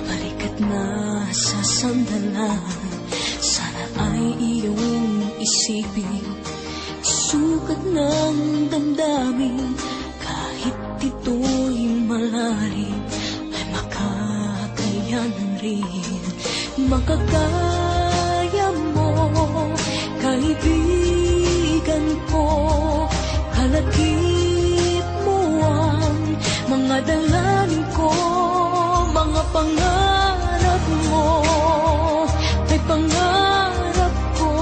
balikat na sa sandalan. Sana ay iyong isipin, sukat ng damdamin. Kahit ito'y malalim, ay makakayanan rin. Makakaya mo, kaibigan ko. Kalagip mo ang mga dalangin ko, mga pangarap mo, ay pangarap ko.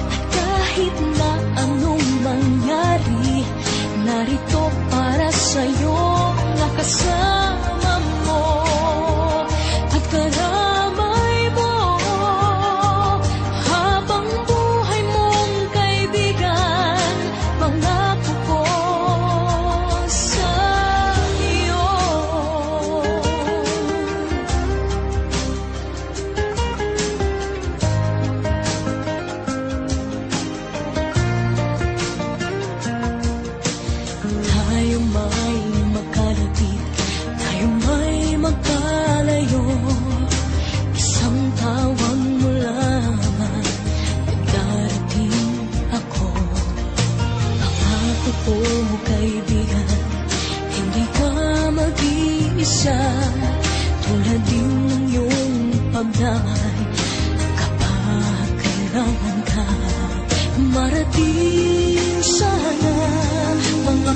At kahit na anong mangyari, narito para sa'yo, nakasama mo at karamay mo. Habang buhay mong kaibigan, pangako ko sa iyo. Tayo may magkalapit, tayo may magkalayo. Isang tawag mo lamang, darating ako. Pangako ko, kaibigan, hindi ka mag-iisa. Tulad din ng iyong pagdamay kapag kailangan ka. Marating sana mga